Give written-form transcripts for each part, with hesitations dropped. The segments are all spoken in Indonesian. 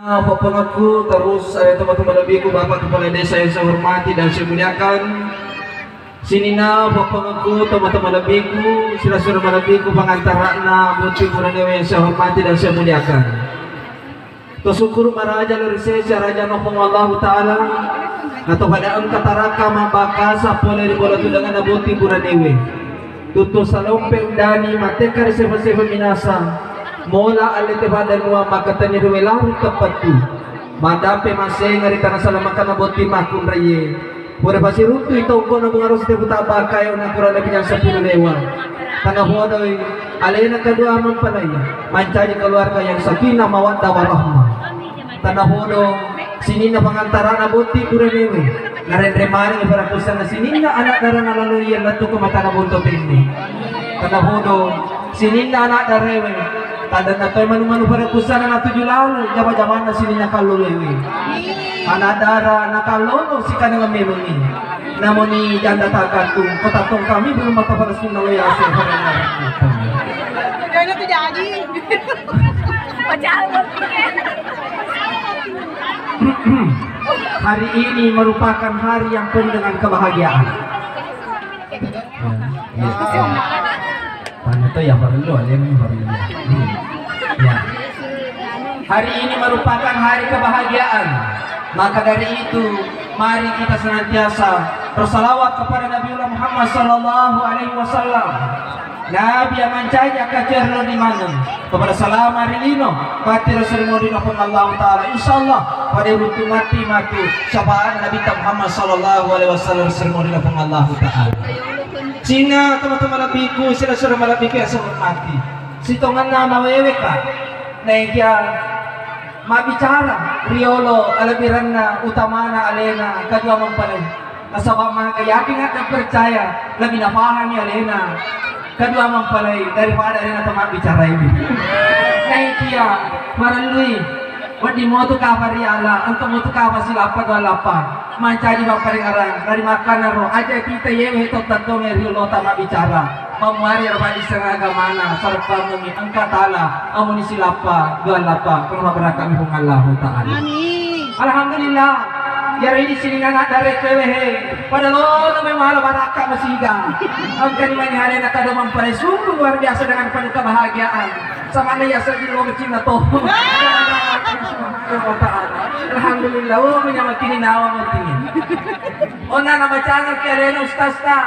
Bapak-bapakku, terus teman-teman lebihku, Bapak Kepala Desa yang saya hormati dan saya muliakan. Sinina bapak-bapakku, teman-teman lebihku, sila-sila lebihku, pengantarana, buti Buranewa yang saya hormati dan saya muliakan. Tersyukur maraja dari saya raja nopong Allah Ta'ala atau pada angkataraka mabaka sapole di bola tudangan buti Buranewa tutu salompeng dani mateka di seva-seva minasa mola alite badan nuwa makatani ruwelang tepatu madape masih ngari tanah salamakan aboti makun raye pura pasir rutu itu kono mengarus te butaba kayo na kurang lebih yang 10 lewa tanah bodoy alena kedua mempelai mancani keluarga yang sakinah mawaddah warahmah tanah bodoh sini na pangantaran aboti Buranewa narendremani para kusana sini na anak darana lalu yang latu ke mata na buntot ini tanah bodoh sini na anak darewe tanda na toy manu-manu para kusana na tujulaw jaman-jaman na sini nakalulewi anadara nakalolo si kanang memoni namun ni janda takatong kotatong kami belum makaparas ng naloyase Kaya na jadi. hari ini merupakan hari yang penuh dengan kebahagiaan itu ya perlu ya. Hari ini merupakan hari kebahagiaan. Maka dari itu, mari kita senantiasa bersalawat kepada Nabi Muhammad sallallahu alaihi wasallam. Nabi yang mencari kacer di mana? Kepada salam marilino, pati rasulullah pun Allah Taala. Insyaallah pada waktu mati syafaat Nabi Muhammad sallallahu alaihi wasallam rasulullah pun Allah Taala. Sina teman-teman nabiku, sila-sila malabiku yang saya hormati. Sitongan nama wewe ka, naikya mabicara riolo alabiranna utamana alena kadua mempalay nasabang mga kayaking at nagpercaya labi napahami alena kadua mempalay daripada alena ito mabicara ini naikya maralui wadi mo to kapariala ang mo to kapasila pagwalapa mancari baparingaran dari makan ro aja kita yewe ito tatong riolo tama bicara pamari rabadi seragam mana sarpa mumi angka tala amuni silapa dua lapa kurma berakami hung Allah Ta'ala. Alhamdulillah yari di sini nggak ada kewehe pada lo namanya mahal baraka masiga ang kanimani hari nak ada mempelai sungguh luar biasa dengan penuh kebahagiaan sama ya sedih lo kecil to Alhamdulillah oh menyamakin nawa makin ona nama channel keren ustaz ta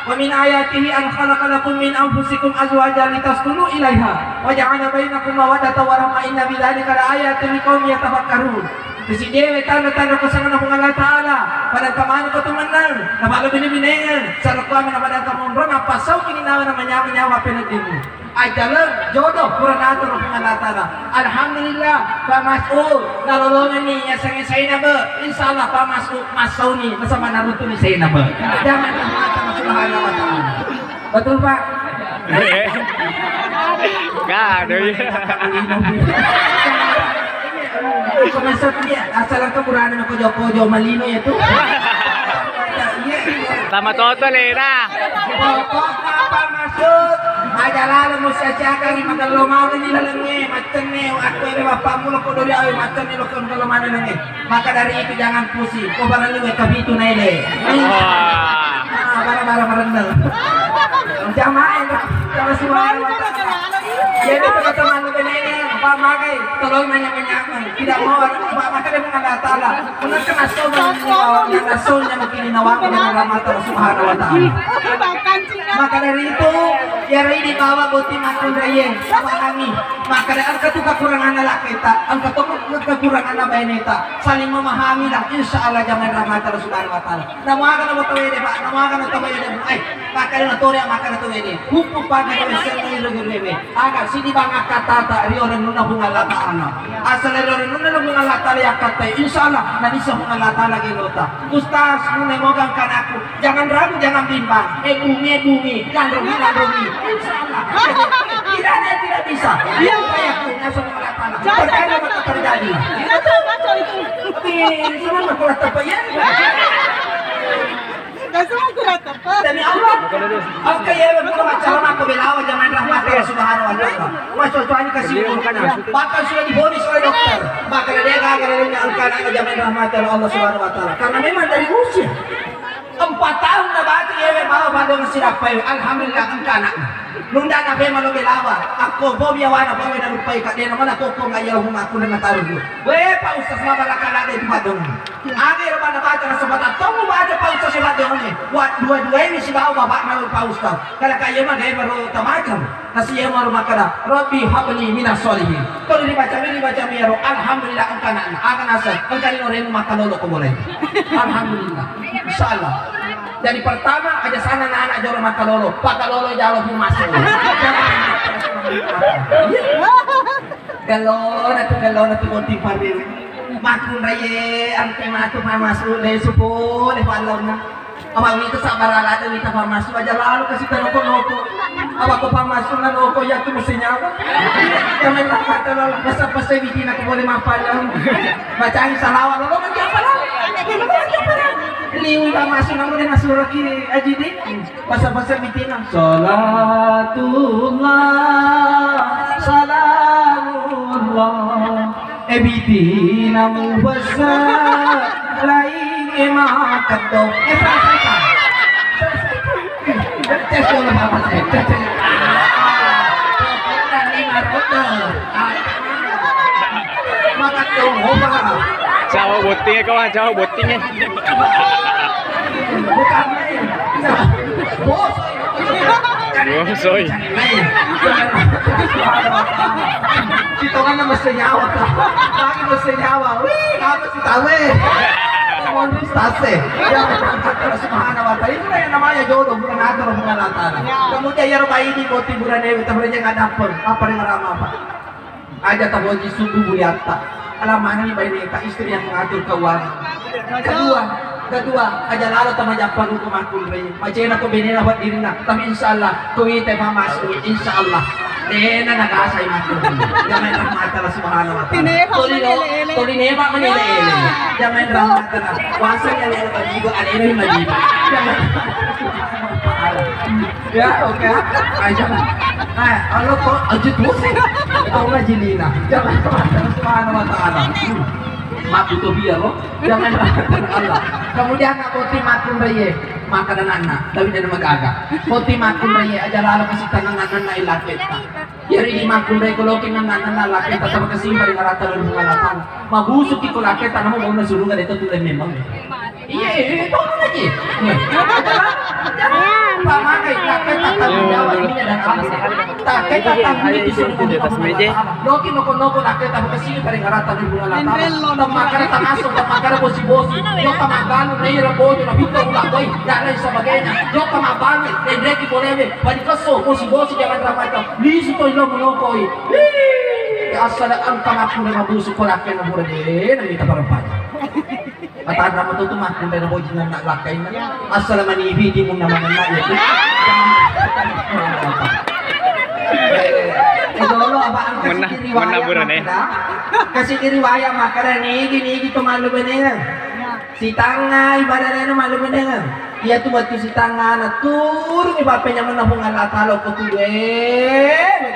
ومن آياته أن خلق لكم من أنفسكم أزواجا لتسكنوا إليها وجعل بينكم مودة ورحمة إن في ذلك لآيات لقوم يتفكرون. Di sini tanda-tanda kesangan ng Allah Ta'ala pada kamano ko tumanan na malo binibinengan sa reklamo na pada kamon na pasaw kininawa na manyawa pinagin mo ay dalang jodoh kurang nato ng Allah Ta'ala. Alhamdulillah pamas'ul nalolongan niya sa ngayon na ba inshallah pamas'ul masaw ni masama naruto ni sa na ba jangan mata Subhanahu wa Ta'ala. Betul Pak? Gak ada Komentar dia asal kemurahan ng kojo-kojo malino itu. Tama total na. Pokok apa maksud? Ajalala mo siya siya ni magalomaw nila lang macam ni aku ini bapak mo ko dori ay macam ni lokon kalomana lang maka dari itu jangan pusing ko barang lu kabitu na ile. Bara-bara merendal. Jamaah kalau semua jadi teman-teman begini Pak Magai tolong nanya-nanyakan tidak mau Pak Magai dengan Allah Ta'ala menurutkan asal yang asalnya begini nawakan dengan rahmat Allah Subhanahu wa Ta'ala. Maka dari itu ya ini bawa boti makun raya pahami maka dari angka itu kekurangan anak kita angka itu kekurangan anak kita saling memahami lah insyaallah jangan rahmat Allah Subhanahu wa Ta'ala. Namakan Allah Ta'ala Pak namakan Allah Ta'ala maka dari itu ya maka itu ini hukum pada wesel ini agak sini bangga kata tak rioran nuna bunga Allah Ta'ala asal rioran nuna bunga Allah Ta'ala ya kata insyaallah nanti semua Allah Ta'ala gelota ustaz nuna mogang kan aku jangan ragu jangan bimbang bumi jangan rugi insyaallah tidak ada yang tidak bisa dia kayak punya semua Allah Ta'ala perkara apa terjadi semua makulah terbayang demi Allah oke ya betul macam aku bilang jangan rahmat Allah Subhanahu wa Ta'ala Masuk-masuk kasih umurnya. Bahkan sudah divonis oleh dokter. Bahkan dia gagal angkat jamin rahmat Allah Subhanahu wa taala. Karena memang dari usia 4 tahun na bati ewe bawa badong sirapay. Alhamdulillah ang kanak. Nung dana pe malo bilawa. Ako po biyawana po na lupay ka din naman ako po ngayon humako na nataro. We pa usas mabalakala din badong. Agi ra na bata na sa bata. Tong bata pa usas sa badong ni. Wat dua-dua ni si bawa baba na pa usas. Kala kayo man ay baro tamakam. Kasi yung maro makara. Rabbi habli minas solihin. Kalau dibaca miro. Alhamdulillah ang kanak. Akan asa. Ang kanino rin makalolo ko boleh. Alhamdulillah. Insyaallah. Jadi pertama aja sana anak-anak jauh mata lolo, pak lolo jauh masuk. Kalau nanti motif hari, makun raya, angke matu masuk, le supo, le palona. Abang itu sabar ala tu kita masuk aja lalu kasih noko. Abang ko masuk na noko ya tu mesti nyawa. Jangan lah kata lolo, masa bikin aku boleh mapalang. Bacain salawat lolo macam apa lah? Liwi ba masuk namun na surah ki aji di basa-basa bitinang salatullah salamullah bitinang basa lain emakadong selesaikan tes dulu bapak saya makadong hoba Sao bootingnya kawan, sao bootingnya. Bukan main. Bosoy. Bosoy. Dito ka na mesti nyawa ka. Bakit mesti nyawa? Wih, apa sih tawe? Mondes tase. Ya, subhanahu wa ta'ala. Itu yang namanya jodoh, bukan atur, bukan latana. Kemudian ya rumah ini boti bulan ewe, tabranya nggak dapet. Apa yang ramah apa? Aja taboji sungguh buliata. Alaman ini bayi neta istri yang mengatur keuangan. Kedua, aja lalu tama japan untuk makul bayi. Macam aku benera buat diri nak. Tapi insyaallah kau itu masuk. Insyaallah. Dena nakasay makul. Jangan rahmat Allah Subhanahu wa taala. Tuli nema manilele. Jangan rahmat Allah. Wasa yang ada bagi gua ada ini lagi. Ya, oke. Aja. Allah kok ajut musik. Kau ngajilina. Jangan rahmat Allah Subhanahu wa taala. Mati to biar loh, jangan rahmatan Allah. Kemudian aku timakun raya, makanan anak, tapi dia magaga. Kau timakun raya, aja lalu kasih tangan anak ilapet. Yari timakun raya kalau kita anak lapet, tetap kasih beri ngarata dan pengalatan. Mabusuk ikut lapet, tanah mau guna suruh nggak itu tuh memang. Iya, itu lagi. Jangan pamakai lapet tatap Jawa ini dan Allah. Tak kita tahu itu suruh Loki noko lapet, tapi kasih beri ngarata dan pengalatan. Makanya tanasok, makanya bosi-bosi, yung kamagano, nahiraboyo, nabito, ulakoy, dan sebagainya. Yung kamagano, nendreki boleh, panikaso, bosi-bosi, jangan ramai ito. Liso to ilo monokoy. Asal ang kamakun na mabuso ko lakay na mura din, namita parang panya. Mataan naman ito tumakun na boy na naglakay na. Asal manibidi mo naman ang nalit. Idolo apa ang kasi diriwaya kasi diriwaya makara nigi tumalubanen si tanga ibadah na malubanen iya tu batu si tanga na turun ibape nya menahung alatalo ko tuwe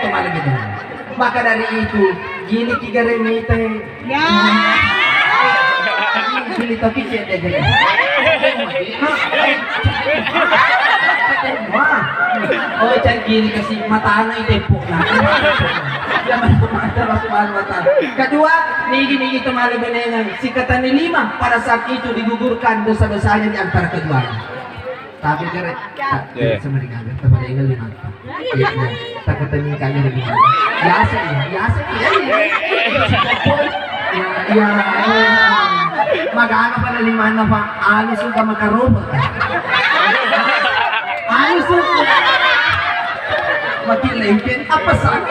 tumalubanen maka dari itu gini tiga remite ya gini tapi cete gini oh can gini kasi mata na itepok na kedua nigi tumalubanen sikatan ni 5 pada saat itu digugurkan dosa-dosanya di antara keduanya tapi kere sama dengan kepada yang 5 tak ketemu kami lebih biasa ya mag-aano pala 5 na pa alis ka makarobot alis ka makilipin apa saan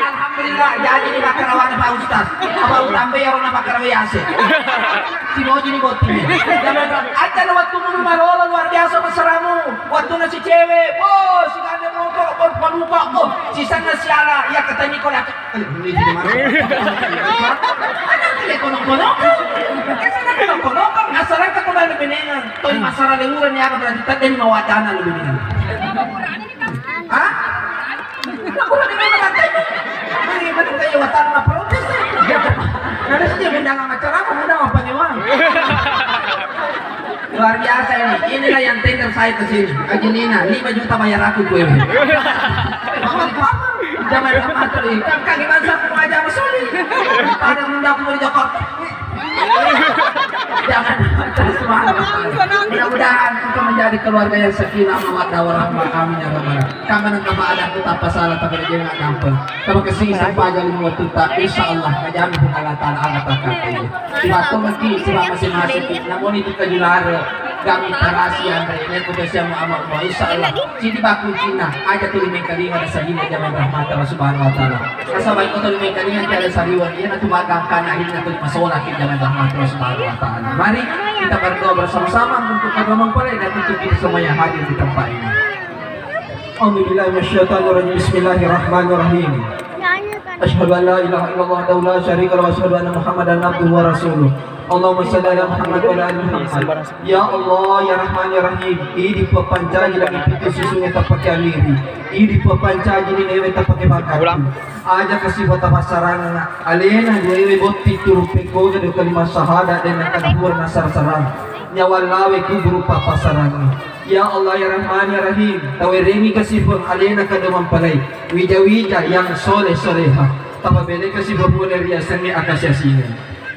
alhamdulillah jadi ni makarawan Pak Ustaz apa utambe ya orang makarawiyase si Moji ni boti aja na waktu mo marola luar biasa masaramu waktu na si cewek oh si ganda mo ko palupa ko si sana si ala ya katanya ko laki ano kono-kono kasi na kono-kono asalan ka masalah liburan ya berarti tadi mau wacana lebih minat. Hah? Aku lagi memang katanya. Ini benar kayak wacana protes. Ada saja undangan acara, kamu undang apa gimana? Luar biasa ini. Inilah yang tender saya ke sini. Angelina, 5 juta bayar aku gue. Papa, jangan ramater ini. Kan gimana aku mau aja masuli. Ada undang aku di Jakarta. Jangan semangat. Mudah-mudahan engkau menjadi keluarga yang sakinah mawaddah warahmah. Amin ya rabbal alamin. Kama nang kamaada ko tapa sala ta kerja nga gampang. Kama kasi sa pagaling mo tuta insyaallah kajami po kalatan ang atakatay. Sibato mati siba masing-masing namun itu kajularo gamit tarasian ini ko siya mo ama mo insyaallah. Sidi ba ko Cina aja tuloy may kalinga sa hina jaman rahmat Allah subhanahu wa taala. Kasabay ko tuloy may kalinga tiada sariwan yan at tumagang kanahin na tuloy masola kin jaman rahmat Allah subhanahu wa taala. Mari kita berdoa bersama-sama untuk kedua mempelai dan untuk kita semua yang hadir di tempat ini. Alhamdulillah minasyaitonirrajim. Bismillahirrahmanirrahim. Asyhadu an la ilaha illallah wahdahu la syarika lahu wa asyhadu anna Muhammadan abduhu wa rasuluh. Allahumma shalli ala Muhammad wa ala ali Muhammad. Ya Allah ya Rahman ya Rahim. Idi papancaji lagi pitu susunya tapake aliri. Idi papancaji ni newe tapake bakat. Aja kasih bota pasaran alena dewe botti turupe ko de kalimat syahadat dan kadahur nasar sarang. Nyawalawe ku berupa pasaran. Ya Allah ya Rahman ya Rahim. Taweremi kasih pun alena kadamang palay. Wija-wija yang soleh-soleha. Tapabele kasih populer ya seni akasyasina.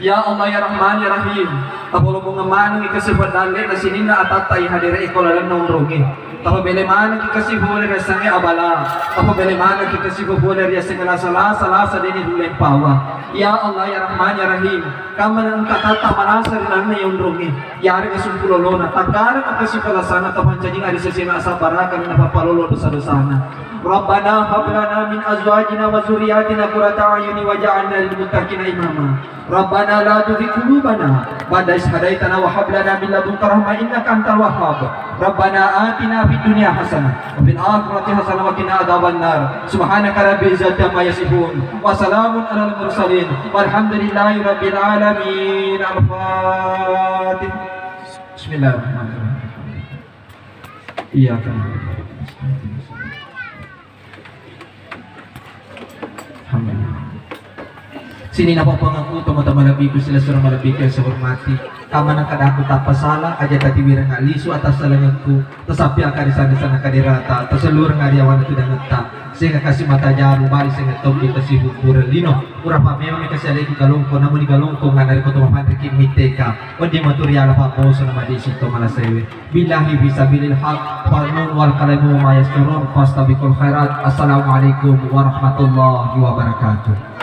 Ya Allah ya Rahman ya Rahim. Tapolo mo ngamanong ikasipad na sinina atatay hadire ikolalan ng rogi. Tapabele manang ikasipuler ya sangi abala. Tapabele manang ikasipuler ya sangi lasa-lasa din idulen pawa. Ya Allah ya Rahman ya Rahim. Kama nang katata manasa rin na yung rogi. Yari kasumpulolo na tangkaran ang kasipalasana tapansajing arisasina sa barakan na papalolo sa dosana. Rabbana hab lana min azwajina wa zurriyyatina qurrata a'yuni waj'alna lil muttaqina imama. Rabbana la tuzigh qulubana ba'da idh hadaitana wa hab lana min ladunka rahmah innaka antal wahhab. Rabbana atina fid dunya hasanah wa fil akhirati hasanah wa qina adzabannar. Subhanaka rabbil izzati amma yasifun wa salamun alal mursalin walhamdulillahi rabbil alamin. Al-Fatihah. Bismillahirrahmanirrahim. Iyyaka na'budu wa iyyaka nasta'in. Sini na po pangaku teman-teman nabiku sila surang malabiku yang saya hormati. Kama nang kadaku tak pasala aja tatiwira nga lisu atas salanganku. Tasapi akari sana kadirata. Tasalur nga diawan itu dan ngetak. Sehingga kasih mata jaru balik sehingga top di kasih hukuran lino. Urapa memang kasih alaiku galungko namun di galungko nga nari ko tumapandri miteka. Wadi maturiala pa po sa nama disi to malasewe. Billahi bisabilil haq farnun wal kalamu mayasturun fastabikul khairat. Assalamualaikum warahmatullahi wabarakatuh.